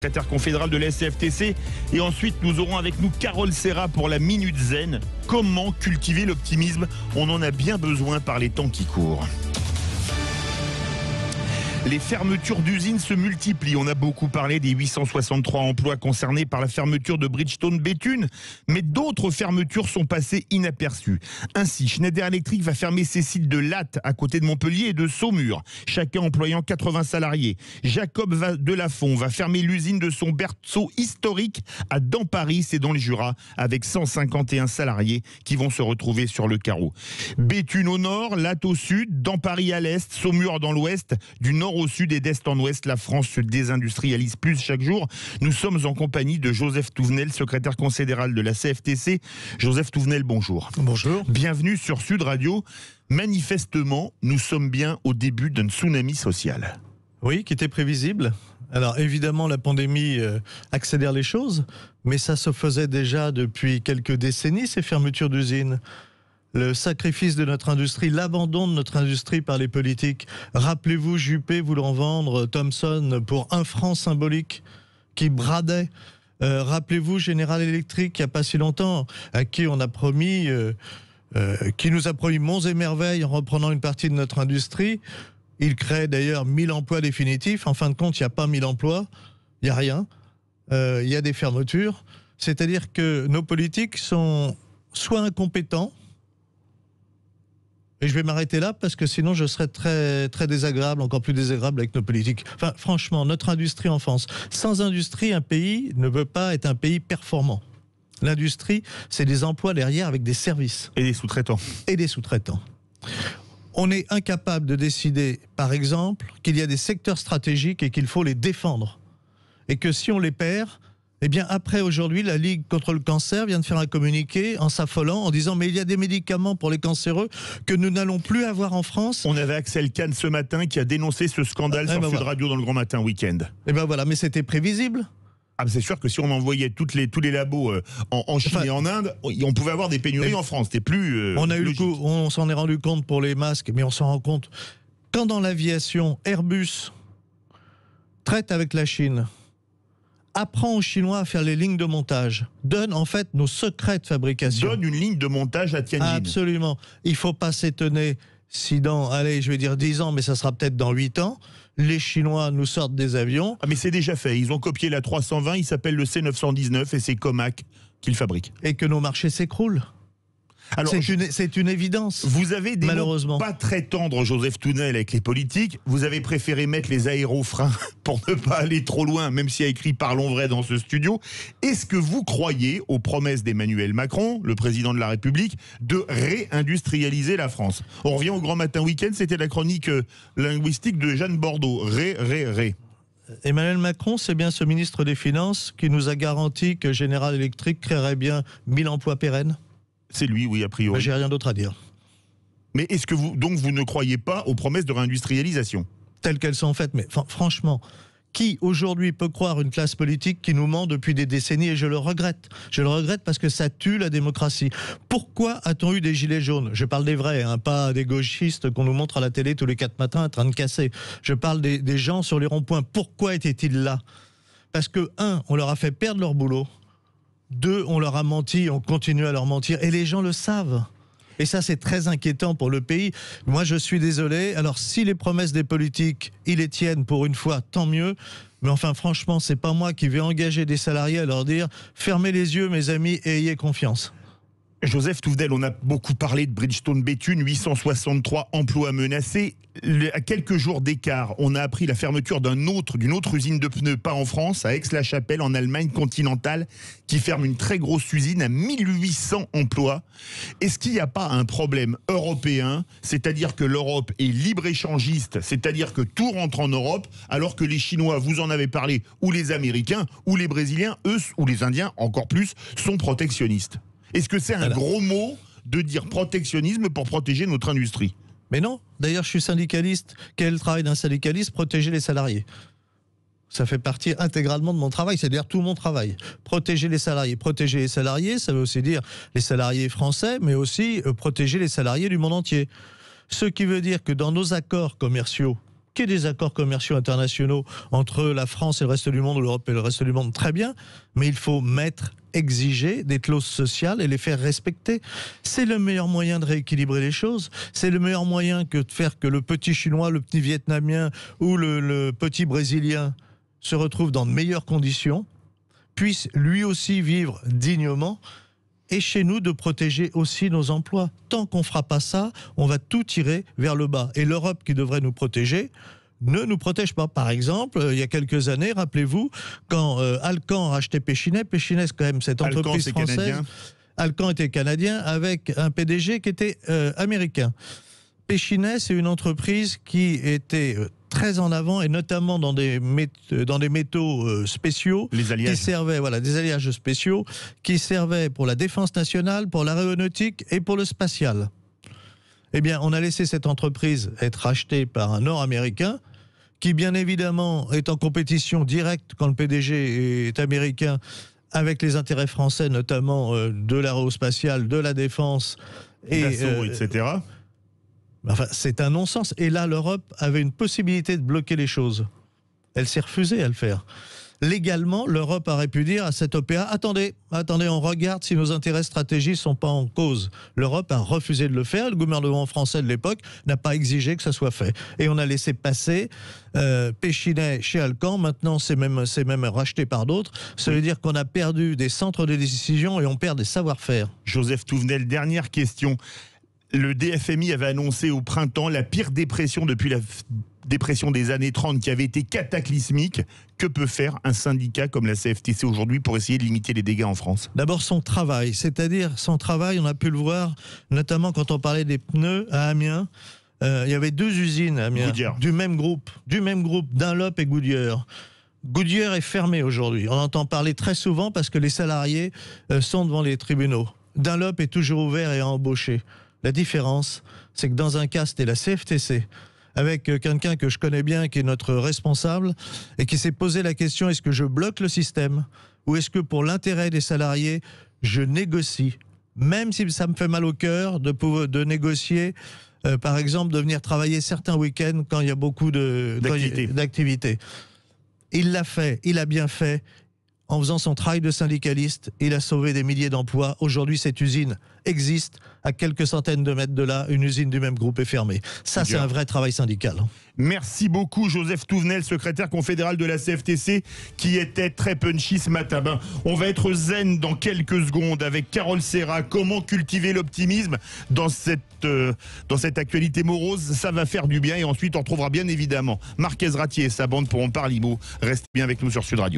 Secrétaire confédéral de la CFTC. Et ensuite, nous aurons avec nous Carole Serra pour la Minute Zen. Comment cultiver l'optimisme? On en a bien besoin par les temps qui courent. Les fermetures d'usines se multiplient. On a beaucoup parlé des 863 emplois concernés par la fermeture de Bridgestone Béthune, mais d'autres fermetures sont passées inaperçues. Ainsi, Schneider Electric va fermer ses sites de Latte à côté de Montpellier et de Saumur, chacun employant 80 salariés. Jacob Delafont va fermer l'usine de son berceau historique à Damparis, c'est dans le Jura, avec 151 salariés qui vont se retrouver sur le carreau. Béthune au nord, Latte au sud, Damparis à l'est, Saumur dans l'ouest, du nord au sud et d'est en ouest, la France se désindustrialise plus chaque jour. Nous sommes en compagnie de Joseph Touvenel, secrétaire confédéral de la CFTC. Joseph Touvenel, bonjour. Bonjour. Bienvenue sur Sud Radio. Manifestement, nous sommes bien au début d'un tsunami social. Oui, qui était prévisible. Alors évidemment, la pandémie accélère les choses, mais ça se faisait déjà depuis quelques décennies, ces fermetures d'usines. Le sacrifice de notre industrie, l'abandon de notre industrie par les politiques. Rappelez-vous, Juppé voulant vendre Thomson pour 1 franc symbolique qui bradait. Rappelez-vous, General Electric, il n'y a pas si longtemps, à qui on a promis, qui nous a promis monts et merveilles en reprenant une partie de notre industrie. Il crée d'ailleurs 1000 emplois définitifs. En fin de compte, il n'y a pas 1000 emplois, il n'y a rien. Il y a des fermetures. C'est-à-dire que nos politiques sont soit incompétents, et je vais m'arrêter là parce que sinon je serais très, très désagréable, encore plus désagréable avec nos politiques. Enfin, franchement, notre industrie en France, sans industrie, un pays ne peut pas être un pays performant. L'industrie, c'est des emplois derrière avec des services. Et des sous-traitants. Et des sous-traitants. On est incapable de décider, par exemple, qu'il y a des secteurs stratégiques et qu'il faut les défendre. Et que si on les perd, eh bien, après, aujourd'hui, la Ligue contre le cancer vient de faire un communiqué en s'affolant, en disant « mais il y a des médicaments pour les cancéreux que nous n'allons plus avoir en France ». On avait Axel Kahn ce matin qui a dénoncé ce scandale sur Sud Radio dans le Grand Matin Week-end. Et ben voilà, mais c'était prévisible. Ah, c'est sûr que si on envoyait tous les labos en Chine et en Inde, on pouvait avoir des pénuries en France. C'était plus on s'en est rendu compte pour les masques, mais on s'en rend compte. Quand dans l'aviation, Airbus traite avec la Chine, apprend aux Chinois à faire les lignes de montage, donne en fait nos secrets de fabrication. Donne une ligne de montage à Tianjin. Absolument. Il ne faut pas s'étonner si dans, allez, je vais dire 10 ans, mais ça sera peut-être dans 8 ans, les Chinois nous sortent des avions. Ah mais c'est déjà fait. Ils ont copié la 320, il s'appelle le C919 et c'est Comac qui le fabrique. Et que nos marchés s'écroulent. Alors, c'est une évidence. Vous avez des malheureusement mots pas très tendres, Joseph Touvenel, avec les politiques. Vous avez préféré mettre les aérofreins pour ne pas aller trop loin, même s'il y a écrit « Parlons vrai » dans ce studio. Est-ce que vous croyez aux promesses d'Emmanuel Macron, le président de la République, de réindustrialiser la France? On revient au Grand Matin Week-end, c'était la chronique linguistique de Jeanne Bordeaux. Ré. Emmanuel Macron, c'est bien ce ministre des Finances qui nous a garanti que General Electric créerait bien 1000 emplois pérennes. C'est lui, oui, a priori. J'ai rien d'autre à dire. Mais est-ce que vous ne croyez pas aux promesses de réindustrialisation telles qu'elles sont faites? Mais franchement, qui aujourd'hui peut croire une classe politique qui nous ment depuis des décennies? Et je le regrette. Je le regrette parce que ça tue la démocratie. Pourquoi a-t-on eu des gilets jaunes? Je parle des vrais, pas des gauchistes qu'on nous montre à la télé tous les 4 matins en train de casser. Je parle des gens sur les ronds-points. Pourquoi étaient-ils là? Parce que, 1, on leur a fait perdre leur boulot. 2, on leur a menti, on continue à leur mentir, et les gens le savent. Et ça, c'est très inquiétant pour le pays. Moi, je suis désolé. Alors, si les promesses des politiques, ils les tiennent pour une fois, tant mieux. Mais enfin, franchement, c'est pas moi qui vais engager des salariés à leur dire « fermez les yeux, mes amis, et ayez confiance ». Joseph Touvenel, on a beaucoup parlé de Bridgestone Béthune, 863 emplois menacés. À quelques jours d'écart, on a appris la fermeture d'une autre usine de pneus, pas en France, à Aix-la-Chapelle, en Allemagne continentale, qui ferme une très grosse usine à 1800 emplois. Est-ce qu'il n'y a pas un problème européen, c'est-à-dire que l'Europe est libre-échangiste, c'est-à-dire que tout rentre en Europe, alors que les Chinois, vous en avez parlé, ou les Américains, ou les Brésiliens, eux, ou les Indiens, encore plus, sont protectionnistes? Est-ce que c'est un gros mot de dire protectionnisme pour protéger notre industrie? Mais non. D'ailleurs, je suis syndicaliste. Quel est le travail d'un syndicaliste? Protéger les salariés. Ça fait partie intégralement de mon travail, c'est-à-dire tout mon travail. Protéger les salariés. Protéger les salariés, ça veut aussi dire les salariés français, mais aussi protéger les salariés du monde entier. Ce qui veut dire que dans nos accords commerciaux, qu'il y ait des accords commerciaux internationaux entre la France et le reste du monde, ou l'Europe et le reste du monde, très bien, mais il faut exiger des clauses sociales et les faire respecter. C'est le meilleur moyen de rééquilibrer les choses. C'est le meilleur moyen que de faire que le petit Chinois, le petit Vietnamien ou le petit Brésilien se retrouve dans de meilleures conditions, puisse lui aussi vivre dignement, et chez nous de protéger aussi nos emplois. Tant qu'on ne fera pas ça, on va tout tirer vers le bas. Et l'Europe, qui devrait nous protéger, ne nous protège pas. Par exemple, il y a quelques années, rappelez-vous, quand Alcan rachetait Péchinet, Péchinet, c'est quand même cette entreprise Alcan, française. canadien. Alcan était canadien avec un PDG qui était américain. Péchinet, c'est une entreprise qui était très en avant, et notamment dans des métaux spéciaux, Les alliages. qui servaient, des alliages spéciaux, qui servaient pour la défense nationale, pour l'aéronautique et pour le spatial. Eh bien, on a laissé cette entreprise être rachetée par un Nord-Américain, qui bien évidemment est en compétition directe quand le PDG est américain avec les intérêts français, notamment de l'aérospatial, de la défense et etc. Enfin, c'est un non-sens. Et là, l'Europe avait une possibilité de bloquer les choses. Elle s'est refusée à le faire. Légalement, l'Europe aurait pu dire à cette OPA, attendez, on regarde si nos intérêts stratégiques ne sont pas en cause. L'Europe a refusé de le faire. Le gouvernement français de l'époque n'a pas exigé que ça soit fait. Et on a laissé passer Péchinet chez Alcan. Maintenant, c'est même racheté par d'autres. Ça veut dire qu'on a perdu des centres de décision et on perd des savoir-faire. Joseph Touvenel, dernière question. Le DFMI avait annoncé au printemps la pire dépression depuis la dépression des années 30 qui avait été cataclysmique. Que peut faire un syndicat comme la CFTC aujourd'hui pour essayer de limiter les dégâts en France? D'abord son travail, c'est-à-dire son travail, on a pu le voir, notamment quand on parlait des pneus à Amiens. Il y avait 2 usines à Amiens, du même groupe, Dunlop et Goodyear. Goodyear est fermé aujourd'hui. On entend parler très souvent parce que les salariés sont devant les tribunaux. Dunlop est toujours ouvert et à embaucher. La différence, c'est que dans un cas, c'était la CFTC, avec quelqu'un que je connais bien, qui est notre responsable, et qui s'est posé la question, est-ce que je bloque le système, ou est-ce que pour l'intérêt des salariés, je négocie, même si ça me fait mal au cœur de négocier, par exemple, de venir travailler certains week-ends quand il y a beaucoup d'activités. Il l'a fait, il a bien fait. En faisant son travail de syndicaliste, il a sauvé des milliers d'emplois. Aujourd'hui, cette usine existe. À quelques centaines de mètres de là, une usine du même groupe est fermée. Ça, c'est un vrai travail syndical. Merci beaucoup, Joseph Touvenel, secrétaire confédéral de la CFTC, qui était très punchy ce matin. On va être zen dans quelques secondes avec Carole Serra. Comment cultiver l'optimisme dans cette actualité morose? Ça va faire du bien. Et ensuite, on retrouvera bien évidemment Marc Ezrati et sa bande pour On parle IMO. Restez bien avec nous sur Sud Radio.